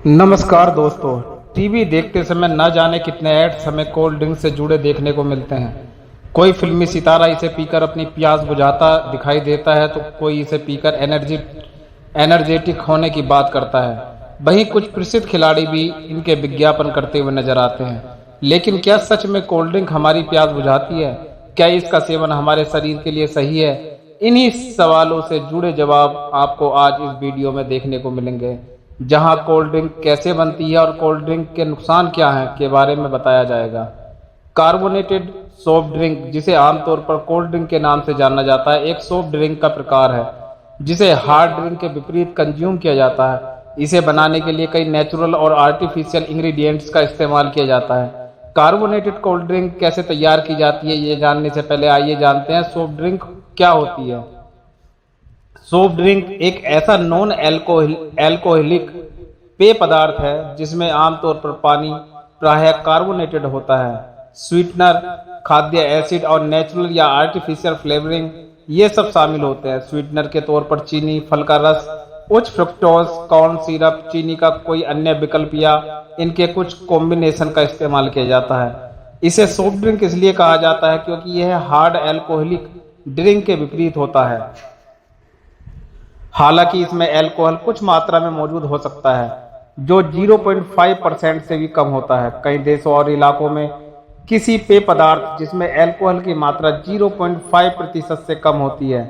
नमस्कार दोस्तों। टीवी देखते समय न जाने कितने ऐड्स हमें कोल्ड ड्रिंक से जुड़े देखने को मिलते हैं। कोई फिल्मी सितारा इसे पीकर अपनी प्यास बुझाता दिखाई देता है तो कोई इसे पीकर एनर्जेटिक होने की बात करता है। वहीं कुछ प्रसिद्ध खिलाड़ी भी इनके विज्ञापन करते हुए नजर आते हैं। लेकिन क्या सच में कोल्ड ड्रिंक हमारी प्यास बुझाती है? क्या इसका सेवन हमारे शरीर के लिए सही है? इन्हीं सवालों से जुड़े जवाब आपको आज इस वीडियो में देखने को मिलेंगे, जहां कोल्ड ड्रिंक कैसे बनती है और कोल्ड ड्रिंक के नुकसान क्या हैं के बारे में बताया जाएगा। कार्बोनेटेड सॉफ्ट ड्रिंक, जिसे आमतौर पर कोल्ड ड्रिंक के नाम से जाना जाता है, एक सॉफ्ट ड्रिंक का प्रकार है जिसे हार्ड ड्रिंक के विपरीत कंज्यूम किया जाता है। इसे बनाने के लिए कई नेचुरल और आर्टिफिशियल इंग्रेडिएंट्स का इस्तेमाल किया जाता है। कार्बोनेटेड कोल्ड ड्रिंक कैसे तैयार की जाती है, ये जानने से पहले आइए जानते हैं सॉफ्ट ड्रिंक क्या होती है। सॉफ्ट ड्रिंक एक ऐसा नॉन एल्कोहलिक पेय पदार्थ है जिसमें आमतौर पर पानी प्रायः कार्बोनेटेड होता है। स्वीटनर, खाद्य एसिड और नेचुरल या आर्टिफिशियल फ्लेवरिंग ये सब शामिल होते हैं। स्वीटनर के तौर पर चीनी, फल का रस, उच्च फ्रुक्टोज, कॉर्न सिरप, चीनी का कोई अन्य विकल्प या इनके कुछ कॉम्बिनेशन का इस्तेमाल किया जाता है। इसे सॉफ्ट ड्रिंक इसलिए कहा जाता है क्योंकि यह हार्ड एल्कोहलिक ड्रिंक के विपरीत होता है। हालांकि इसमें अल्कोहल कुछ मात्रा में मौजूद हो सकता है, जो 0.5% से भी कम होता है। कई देशों और इलाकों में किसी पेय पदार्थ जिसमें अल्कोहल की मात्रा 0.5% से कम होती है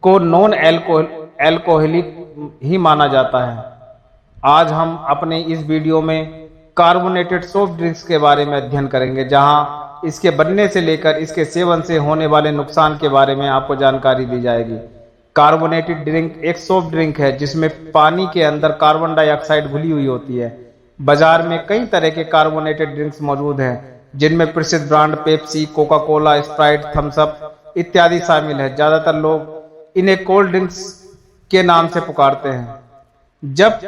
को नॉन एल्कोहलिक ही माना जाता है। आज हम अपने इस वीडियो में कार्बोनेटेड सॉफ्ट ड्रिंक्स के बारे में अध्ययन करेंगे, जहां इसके बनने से लेकर इसके सेवन से होने वाले नुकसान के बारे में आपको जानकारी दी जाएगी। कार्बोनेटेड ड्रिंक एक सॉफ्ट ड्रिंक है जिसमें पानी के अंदर कार्बन डाइऑक्साइड घुली हुई होती है। बाजार में कई तरह के कार्बोनेटेड ड्रिंक्स मौजूद हैं, जिनमें प्रसिद्ध brand Pepsi, Coca Cola, Sprite, Thums Up इत्यादि शामिल है। ज्यादातर लोग इन्हें कोल्ड ड्रिंक्स के नाम से पुकारते हैं। जब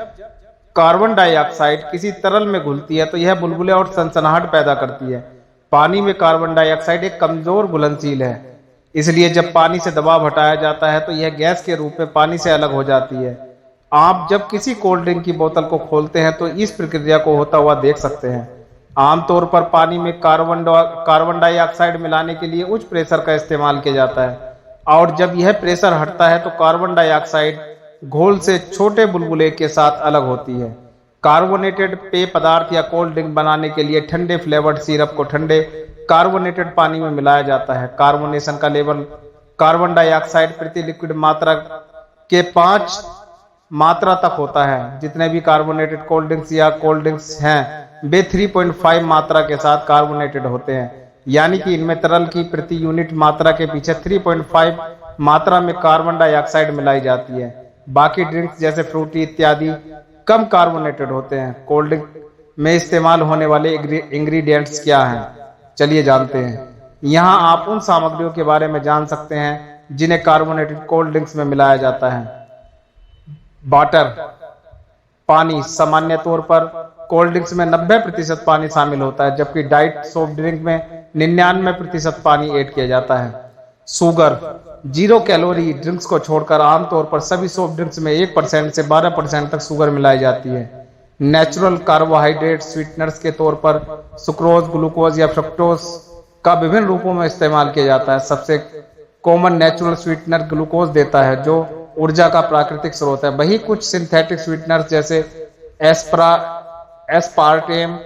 कार्बन डाइऑक्साइड किसी तरल में घुलती है तो यह बुलबुले और सनसनाहट पैदा करती है। पानी में कार्बन डाइऑक्साइड एक कमजोर घुलनशील है, इसलिए जब पानी से दबाव हटाया जाता है तो यह गैस के रूप में पानी से अलग हो जाती है। आप जब किसी कोल्ड ड्रिंक की बोतल को खोलते हैं तो इस प्रक्रिया को होता हुआ देख सकते हैं। आमतौर पर पानी में कार्बन डाइऑक्साइड मिलाने के लिए उच्च प्रेशर का इस्तेमाल किया जाता है, और जब यह प्रेशर हटता है तो कार्बन डाइऑक्साइड घोल से छोटे बुलबुले के साथ अलग होती है। कार्बोनेटेड पेय पदार्थ या कोल्ड ड्रिंक बनाने के लिए ठंडे फ्लेवर्ड सिरप को ठंडे कार्बोनेटेड पानी में मिलाया जाता है। कार्बोनेशन का लेवल कार्बन डाइऑक्साइड प्रति लिक्विड मात्रा के 5 मात्रा तक होता है। जितने भी कार्बोनेटेड कोल्ड ड्रिंक्स या कोल्ड ड्रिंक्स हैं वे 3.5 मात्रा के साथ कार्बोनेटेड होते हैं, यानी कि इनमें तरल की प्रति यूनिट मात्रा के पीछे 3.5 मात्रा में कार्बन डाइऑक्साइड मिलाई जाती है। बाकी ड्रिंक्स जैसे फ्रूटी इत्यादि कम कार्बोनेटेड होते हैं। कोल्ड ड्रिंक में इस्तेमाल होने वाले इंग्रेडिएंट्स क्या हैं, चलिए जानते हैं। यहाँ आप उन सामग्रियों के बारे में जान सकते हैं जिन्हें कार्बोनेटेड कोल्ड ड्रिंक्स में मिलाया जाता है। वाटर, पानी। सामान्य तौर पर कोल्ड ड्रिंक्स में 90% पानी शामिल होता है, जबकि डाइट सॉफ्ट ड्रिंक में 99% पानी ऐड किया जाता है। शुगर, 0 कैलोरी ड्रिंक्स को छोड़कर आमतौर पर सभी सॉफ्ट ड्रिंक्स में 1% से 12% तक शुगर मिलाई जाती है। नेचुरल कार्बोहाइड्रेट स्वीटनर्स के तौर पर सुक्रोज, ग्लूकोज या फ्रक्टोज का विभिन्न रूपों में इस्तेमाल किया जाता है। सबसे कॉमन नेचुरल स्वीटनर ग्लूकोज देता है, जो ऊर्जा का प्राकृतिक स्रोत है। वही कुछ सिंथेटिक स्वीटनर्स जैसे एस्पार्टेम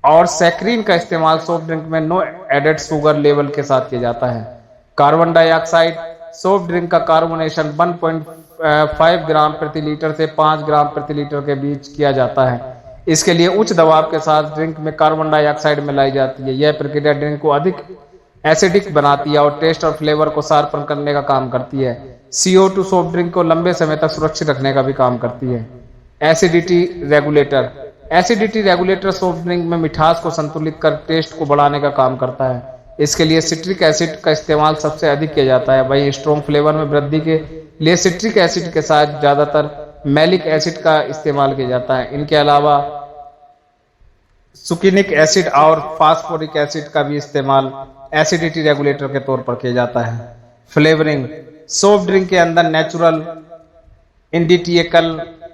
और सैक्रीन का इस्तेमाल सॉफ्ट ड्रिंक में नो एडेड शुगर लेवल के साथ किया जाता है। कार्बन डाइऑक्साइड सॉफ्ट ड्रिंक का कार्बोनेशन 1.5 ग्राम प्रति लीटर से 5 ग्राम प्रति लीटर के बीच किया जाता है। इसके लिए उच्च दबाव के साथ ड्रिंक में कार्बन डाइऑक्साइड मिलाई जाती है। यह प्रक्रिया ड्रिंक को अधिक एसिडिक बनाती है और टेस्ट और फ्लेवर को शार्पन करने का काम करती है। CO2 सॉफ्ट ड्रिंक को लंबे समय तक सुरक्षित रखने का भी काम करती है। Acidity regulator, acidity regulator soft drink में मिठास को संतुलित कर टेस्ट को बढ़ाने का काम करता है। इसके लिए सिट्रिक एसिड का इस्तेमाल सबसे अधिक किया जाता है। वहीं स्ट्रॉन्ग फ्लेवर में वृद्धि के लिए सिट्रिक एसिड के साथ ज्यादातर मैलिक एसिड का इस्तेमाल किया जाता है। इनके अलावा सुकिनिक एसिड और फास्फोरिक एसिड का भी इस्तेमाल एसिडिटी रेगुलेटर के तौर पर किया जाता है। फ्लेवरिंग, सॉफ्ट ड्रिंक के अंदर नेचुरल इंडिटिएकल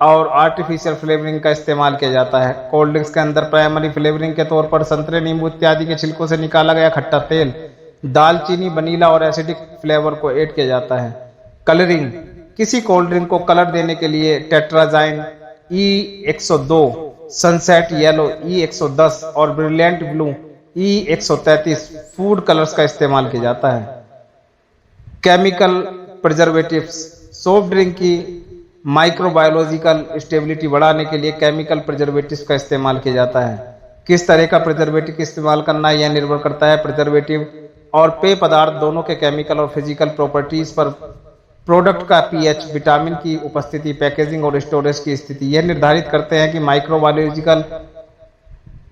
और आर्टिफिशियल फ्लेवरिंग का इस्तेमाल किया जाता है। कोल्ड ड्रिंक्स के अंदर प्राइमरी फ्लेवरिंग के तौर पर संतरे, नींबू इत्यादि के छिलकों से निकाला गया खट्टा तेल, दालचीनी, वनीला और एसिडिक फ्लेवर को ऐड किया जाता है। कलरिंग, किसी कोल्ड ड्रिंक को कलर देने के लिए टेट्राजाइन E102, सनसेट येलो E110 और brilliant blue E133 food colours का इस्तेमाल किया जाता है। केमिकल प्रिजर्वेटिव्स, सॉफ्ट ड्रिंक की माइक्रोबायोलॉजिकल स्टेबिलिटी बढ़ाने के लिए केमिकल प्रिजर्वेटिव्स का इस्तेमाल किया जाता है। किस तरह का प्रिजर्वेटिव इस्तेमाल करना है यह निर्भर करता है प्रिजर्वेटिव और पेय पदार्थ दोनों के केमिकल और फिजिकल प्रॉपर्टीज पर, प्रोडक्ट का पीएच, विटामिन की उपस्थिति, पैकेजिंग और स्टोरेज की स्थिति यह निर्धारित करते हैं कि माइक्रोबायोलॉजिकल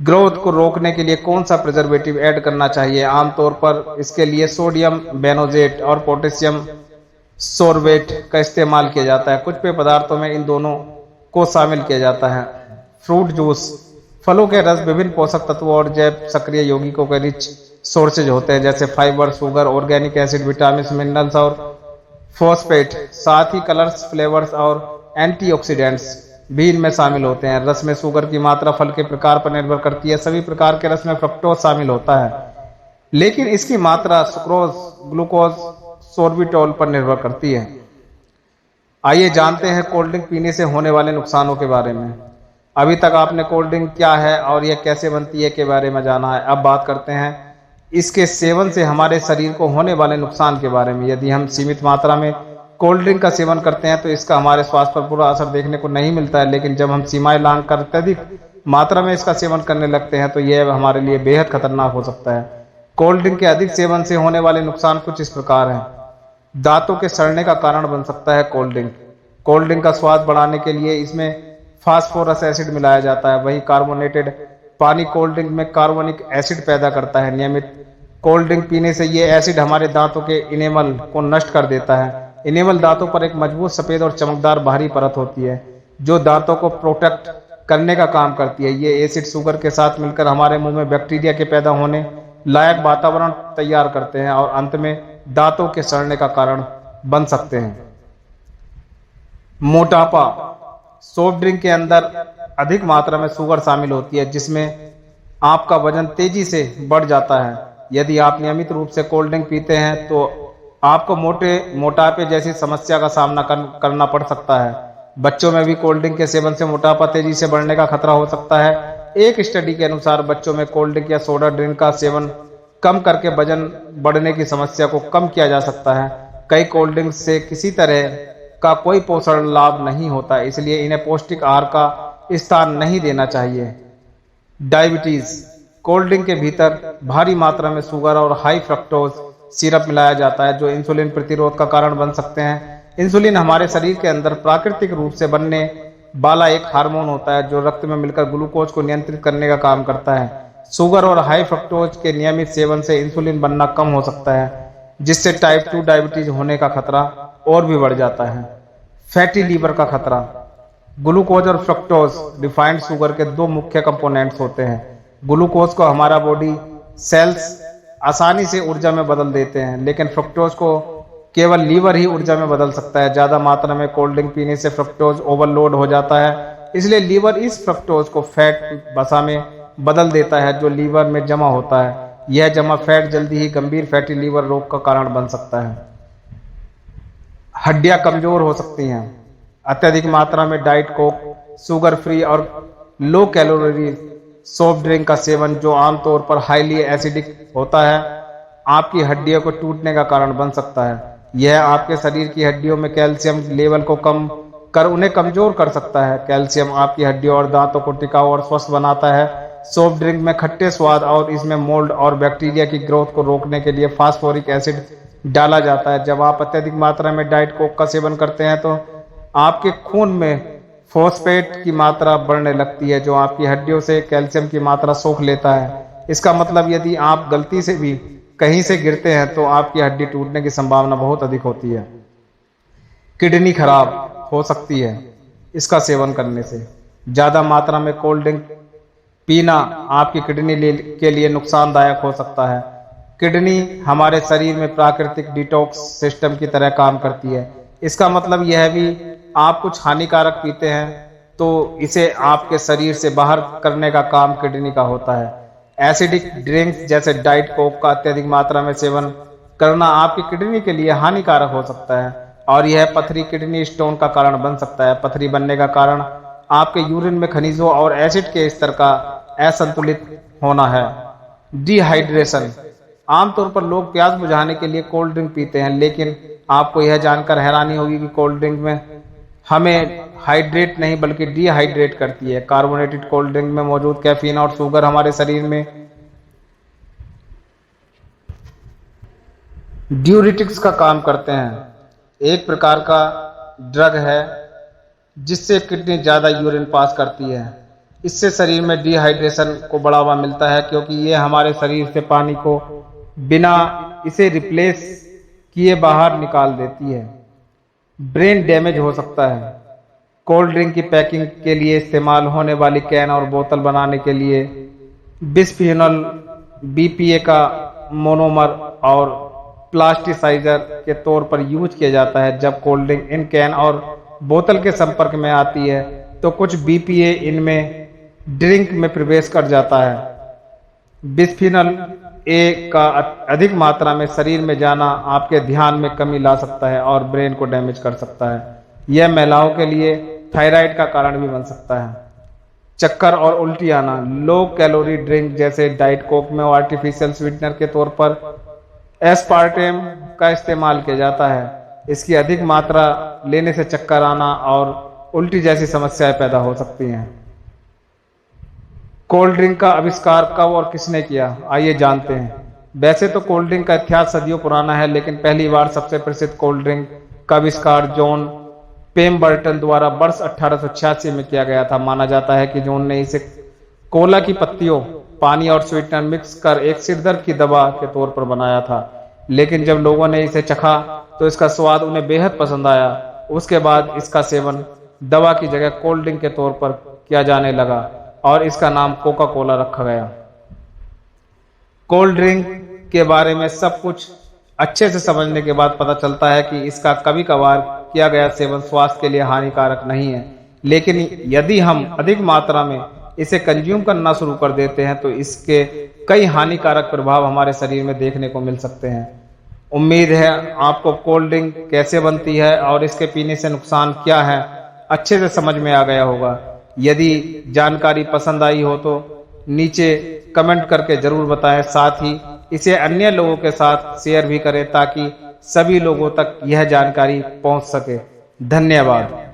ग्रोथ को रोकने के लिए कौन सा प्रिजर्वेटिव ऐड करना चाहिए। आमतौर पर इसके लिए सोडियम बेनोजेट और पोटेशियम सोर्बेट का इस्तेमाल किया जाता है। कुछ पेय पदार्थों में इन दोनों को शामिल किया जाता है। फ्रूट जूस, फलों के रस विभिन्न पोषक तत्वों और जैव सक्रिय यौगिकों के रिच सोर्सेज होते हैं, जैसे fibre, sugar, organic acid, vitamin, minerals और फॉस्फेट। साथ ही कलर्स, फ्लेवर्स और एंटीऑक्सीडेंट्स भी इनमें शामिल होते हैं। रस में शुगर की मात्रा फल के प्रकार पर निर्भर करती है। सभी प्रकार के रस में फ्रक्टोज शामिल होता है, लेकिन इसकी मात्रा सुक्रोज, ग्लूकोज, सोर्बिटोल पर निर्भर करती है। आइए जानते हैं कोल्ड ड्रिंक पीने से होने वाले नुकसानों के बारे में। अभी तक आपने कोल्ड ड्रिंक क्या है और यह कैसे बनती है के बारे में जाना है। अब बात करते हैं इसके सेवन से हमारे शरीर को होने वाले नुकसान के बारे में। यदि हम सीमित मात्रा में कोल्ड ड्रिंक का सेवन करते हैं तो इसका हमारे स्वास्थ्य पर बुरा असर देखने को नहीं मिलता है, लेकिन जब हम सीमाएं लांघकर अत्यधिक मात्रा में इसका सेवन करने लगते हैं तो यह हमारे लिए बेहद खतरनाक हो सकता है। कोल्ड ड्रिंक के अधिक सेवन से होने वाले नुकसान कुछ इस प्रकार हैं। दांतों के सड़ने का कारण बन सकता है कोल्ड ड्रिंक। कोल्ड ड्रिंक का स्वाद बढ़ाने के लिए इसमें फास्फोरस एसिड मिलाया जाता है। वही कार्बोनेटेड पानी कोल्ड ड्रिंक में कार्बोनिक एसिड पैदा करता है। नियमित कोल्ड ड्रिंक पीने से ये एसिड हमारे दांतों के इनेमल को नष्ट कर देता है। इनेमल दांतों पर एक मजबूत सफेद और चमकदार बाहरी परत होती है जो दांतों को प्रोटेक्ट करने का काम करती है। ये एसिड शुगर के साथ मिलकर हमारे मुंह में बैक्टीरिया के पैदा होने लायक वातावरण तैयार करते हैं और अंत में दांतों के सड़ने का कारण बन सकते हैं। मोटापा, सॉफ्ट ड्रिंक के अंदर अधिक मात्रा में शुगर शामिल होती है जिसमें आपका वजन तेजी से बढ़ जाता है। यदि आप नियमित रूप से कोल्ड ड्रिंक पीते हैं तो आपको मोटापे जैसी समस्या का सामना करना पड़ सकता है। बच्चों में भी कोल्ड ड्रिंक के सेवन से मोटापा तेजी से बढ़ने का खतरा हो सकता है। एक स्टडी के अनुसार बच्चों में कोल्ड ड्रिंक या सोडा ड्रिंक का सेवन कम करके वजन बढ़ने की समस्या को कम किया जा सकता है। कई कोल्ड ड्रिंक से किसी तरह का कोई पोषण लाभ नहीं होता, इसलिए इन्हें पौष्टिक आहार का स्थान नहीं देना चाहिए। डायबिटीज, कोल्ड ड्रिंक के भीतर भारी मात्रा में शुगर और हाई फ्रक्टोज सिरप मिलाया जाता है जो इंसुलिन प्रतिरोध का कारण बन सकते हैं। इंसुलिन हमारे शरीर के अंदर प्राकृतिक रूप से बनने वाला एक हार्मोन होता है जो रक्त में मिलकर ग्लूकोज को नियंत्रित करने का काम करता है। शुगर और हाई फ्रक्टोज के नियमित सेवन से इंसुलिन बनना कम हो सकता है जिससे टाइप 2 डायबिटीज होने का खतरा और भी बढ़ जाता है। फैटी लीवर का खतरा, ग्लूकोज और फ्रक्टोज रिफाइंड शुगर के दो मुख्य कंपोनेंट्स होते हैं। ग्लूकोज को हमारा बॉडी सेल्स आसानी से ऊर्जा में बदल देते हैं, लेकिन फ्रक्टोज को केवल लीवर ही ऊर्जा में बदल सकता है। ज्यादा मात्रा में कोल्ड ड्रिंक पीने से फ्रक्टोज ओवरलोड हो जाता है, इसलिए लीवर इस फ्रक्टोज को फैट वसा में बदल देता है जो लीवर में जमा होता है। यह जमा फैट जल्दी ही गंभीर फैटी लीवर रोग का कारण बन सकता है। हड्डियां कमजोर हो सकती हैं। अत्यधिक मात्रा में डाइट कोक, शुगर फ्री और लो कैलोरी सॉफ्ट ड्रिंक का सेवन जो आमतौर पर हाईली एसिडिक होता है आपकी हड्डियों को टूटने का कारण बन सकता है। यह आपके शरीर की हड्डियों में कैल्शियम लेवल को कम कर उन्हें कमजोर कर सकता है। कैल्शियम आपकी हड्डियों और दांतों को टिकाऊ और स्वस्थ बनाता है। सॉफ्ट ड्रिंक में खट्टे स्वाद और इसमें मोल्ड और बैक्टीरिया की ग्रोथ को रोकने के लिए फास्फोरिक एसिड डाला जाता है। जब आप अत्यधिक मात्रा में डाइट कोक का सेवन करते हैं तो आपके खून में फॉस्फेट की मात्रा बढ़ने लगती है जो आपकी हड्डियों से कैल्शियम की मात्रा सोख लेता है। इसका मतलब यदि आप गलती से भी कहीं से गिरते हैं तो आपकी हड्डी टूटने की संभावना बहुत अधिक होती है। किडनी खराब हो सकती है इसका सेवन करने से। ज्यादा मात्रा में कोल्ड ड्रिंक पीना आपकी किडनी के लिए नुकसानदायक हो सकता है। किडनी हमारे शरीर में प्राकृतिक डिटॉक्स सिस्टम की तरह काम करती है। इसका मतलब यह भी आप कुछ हानिकारक पीते हैं तो इसे आपके शरीर से बाहर करने का काम किडनी का होता है। एसिडिक ड्रिंक्स जैसे डाइट कोक का अत्यधिक मात्रा में सेवन करना आपकी किडनी के लिए हानिकारक हो सकता है और यह पथरी किडनी स्टोन का कारण बन सकता है। पथरी बनने का कारण आपके यूरिन में खनिजों और एसिड के स्तर का असंतुलित होना है। डिहाइड्रेशन, आमतौर पर लोग प्यास बुझाने के लिए कोल्ड ड्रिंक पीते हैं, लेकिन आपको यह जानकर हैरानी होगी कि कोल्ड ड्रिंक में हमें हाइड्रेट नहीं बल्कि डिहाइड्रेट करती है। कार्बोनेटेड कोल्ड ड्रिंक में मौजूद कैफीन और शुगर हमारे शरीर में ड्यूरिटिक्स का काम करते हैं, एक प्रकार का ड्रग है जिससे किडनी ज्यादा यूरिन पास करती है। इससे शरीर में डिहाइड्रेशन को बढ़ावा मिलता है क्योंकि ये हमारे शरीर से पानी को बिना इसे रिप्लेस किए बाहर निकाल देती है। ब्रेन डैमेज हो सकता है। कोल्ड ड्रिंक की पैकिंग के लिए इस्तेमाल होने वाली कैन और बोतल बनाने के लिए बिस्फिनोल बीपीए का मोनोमर और प्लास्टिसाइजर के तौर पर यूज किया जाता है। जब कोल्ड ड्रिंक इन कैन और बोतल के संपर्क में आती है तो कुछ बीपीए इनमें ड्रिंक में प्रवेश कर जाता है। बिस्फिनोल ए का अधिक मात्रा में शरीर में जाना आपके ध्यान में कमी ला सकता है और ब्रेन को डैमेज कर सकता है। यह महिलाओं के लिए थायराइड का कारण भी बन सकता है। चक्कर और उल्टी आना, लो कैलोरी ड्रिंक जैसे डाइट कोक में आर्टिफिशियल स्वीटनर के तौर पर एस्पार्टेम का इस्तेमाल किया जाता है। इसकी अधिक मात्रा लेने से चक्कर आना और उल्टी जैसी समस्याएं पैदा हो सकती हैं। कोल्ड ड्रिंक का आविष्कार कब और किसने किया, आइए जानते हैं। वैसे तो कोल्ड ड्रिंक का इतिहास सदियों पुराना है, लेकिन पहली बार सबसे प्रसिद्ध कोल्ड ड्रिंक का आविष्कार जॉन पेम्बर्टन द्वारा वर्ष 1886 में किया गया था। माना जाता है कि जॉन ने इसे कोला की पत्तियों, पानी और स्वीटनर मिक्स कर एक सिरदर्द की दवा के तौर पर बनाया था, लेकिन जब लोगों ने इसे चखा तो इसका स्वाद उन्हें बेहद पसंद आया। उसके बाद इसका सेवन दवा की जगह कोल्ड ड्रिंक के तौर पर किया जाने लगा और इसका नाम कोका कोला रखा गया। कोल्ड ड्रिंक के बारे में सब कुछ अच्छे से समझने के बाद पता चलता है कि इसका कभी कभार किया गया सेवन स्वास्थ्य के लिए हानिकारक नहीं है, लेकिन यदि हम अधिक मात्रा में इसे कंज्यूम करना शुरू कर देते हैं तो इसके कई हानिकारक प्रभाव हमारे शरीर में देखने को मिल सकते हैं। उम्मीद है आपको कोल्ड ड्रिंक कैसे बनती है और इसके पीने से नुकसान क्या है अच्छे से समझ में आ गया होगा। यदि जानकारी पसंद आई हो तो नीचे कमेंट करके जरूर बताएं, साथ ही इसे अन्य लोगों के साथ शेयर भी करें ताकि सभी लोगों तक यह जानकारी पहुंच सके। धन्यवाद।